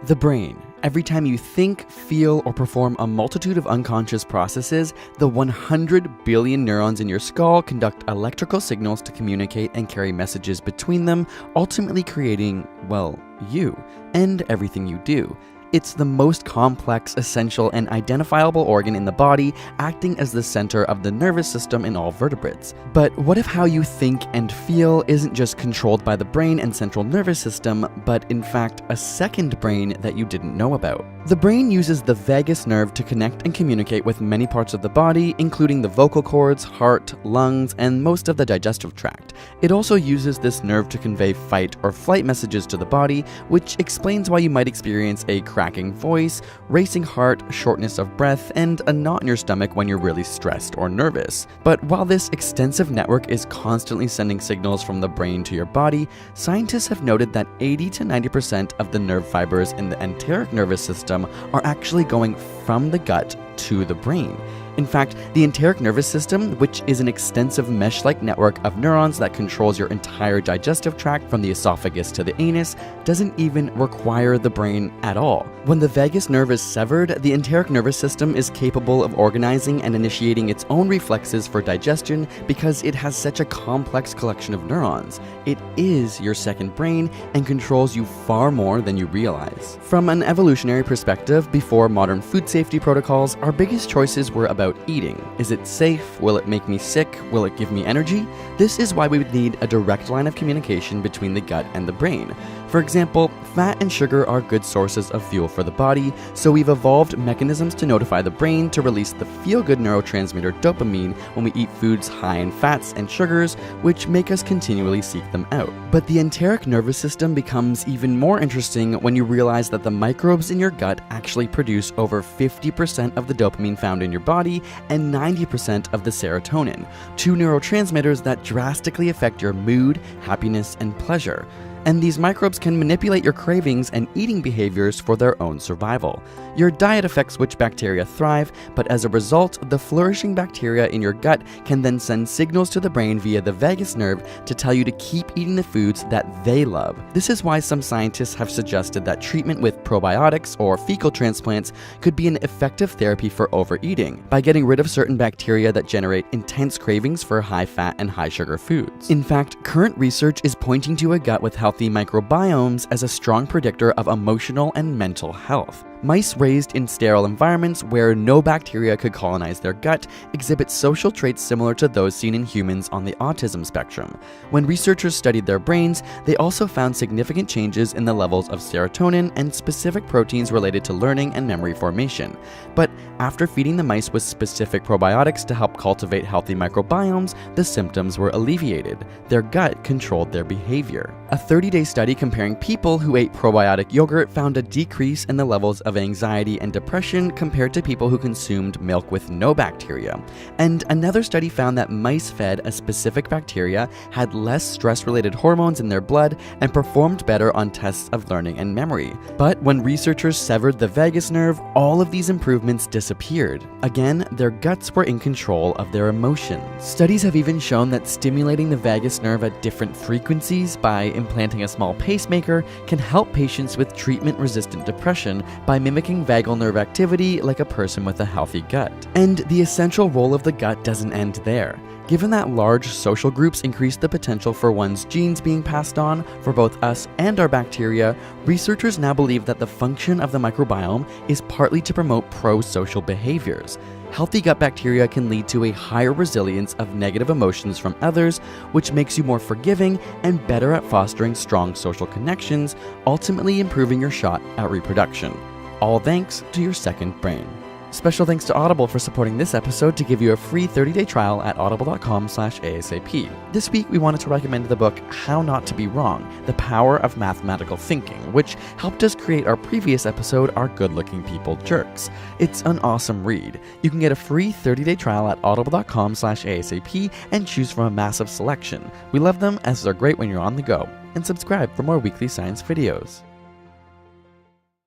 The brain. Every time you think, feel, or perform a multitude of unconscious processes, the 100 billion neurons in your skull conduct electrical signals to communicate and carry messages between them, ultimately creating, well, you and everything you do. It's the most complex, essential, and identifiable organ in the body, acting as the center of the nervous system in all vertebrates. But what if how you think and feel isn't just controlled by the brain and central nervous system, but in fact a second brain that you didn't know about? The brain uses the vagus nerve to connect and communicate with many parts of the body, including the vocal cords, heart, lungs, and most of the digestive tract. It also uses this nerve to convey fight or flight messages to the body, which explains why you might experience a cracking voice, racing heart, shortness of breath, and a knot in your stomach when you're really stressed or nervous. But while this extensive network is constantly sending signals from the brain to your body, scientists have noted that 80 to 90% of the nerve fibers in the enteric nervous system are actually going from the gut to the brain. In fact, the enteric nervous system, which is an extensive mesh-like network of neurons that controls your entire digestive tract from the esophagus to the anus, doesn't even require the brain at all. When the vagus nerve is severed, the enteric nervous system is capable of organizing and initiating its own reflexes for digestion because it has such a complex collection of neurons. It is your second brain and controls you far more than you realize. From an evolutionary perspective, before modern food safety protocols, our biggest choices were about eating. Is it safe? Will it make me sick? Will it give me energy? This is why we would need a direct line of communication between the gut and the brain. For example, fat and sugar are good sources of fuel for the body, so we've evolved mechanisms to notify the brain to release the feel-good neurotransmitter dopamine when we eat foods high in fats and sugars, which make us continually seek them out. But the enteric nervous system becomes even more interesting when you realize that the microbes in your gut actually produce over 50% of the dopamine found in your body and 90% of the serotonin, two neurotransmitters that drastically affect your mood, happiness, and pleasure. And these microbes can manipulate your cravings and eating behaviors for their own survival. Your diet affects which bacteria thrive, but as a result, the flourishing bacteria in your gut can then send signals to the brain via the vagus nerve to tell you to keep eating the foods that they love. This is why some scientists have suggested that treatment with probiotics or fecal transplants could be an effective therapy for overeating, by getting rid of certain bacteria that generate intense cravings for high-fat and high-sugar foods. In fact, current research is pointing to a gut with healthy microbiomes as a strong predictor of emotional and mental health. Mice raised in sterile environments where no bacteria could colonize their gut exhibit social traits similar to those seen in humans on the autism spectrum. When researchers studied their brains, they also found significant changes in the levels of serotonin and specific proteins related to learning and memory formation. But after feeding the mice with specific probiotics to help cultivate healthy microbiomes, the symptoms were alleviated. Their gut controlled their behavior. A 30-day study comparing people who ate probiotic yogurt found a decrease in the levels of anxiety and depression compared to people who consumed milk with no bacteria. And another study found that mice fed a specific bacteria had less stress-related hormones in their blood and performed better on tests of learning and memory. But when researchers severed the vagus nerve, all of these improvements disappeared. Again, their guts were in control of their emotions. Studies have even shown that stimulating the vagus nerve at different frequencies by implanting a small pacemaker can help patients with treatment-resistant depression by mimicking vagal nerve activity like a person with a healthy gut. And the essential role of the gut doesn't end there. Given that large social groups increase the potential for one's genes being passed on for both us and our bacteria, researchers now believe that the function of the microbiome is partly to promote pro-social behaviors. Healthy gut bacteria can lead to a higher resilience of negative emotions from others, which makes you more forgiving and better at fostering strong social connections, ultimately improving your shot at reproduction. All thanks to your second brain. Special thanks to Audible for supporting this episode to give you a free 30-day trial at audible.com/ASAP. This week, we wanted to recommend the book How Not to Be Wrong, The Power of Mathematical Thinking, which helped us create our previous episode, Are Good-Looking People Jerks? It's an awesome read. You can get a free 30-day trial at audible.com/ASAP and choose from a massive selection. We love them as they're great when you're on the go. And subscribe for more weekly science videos.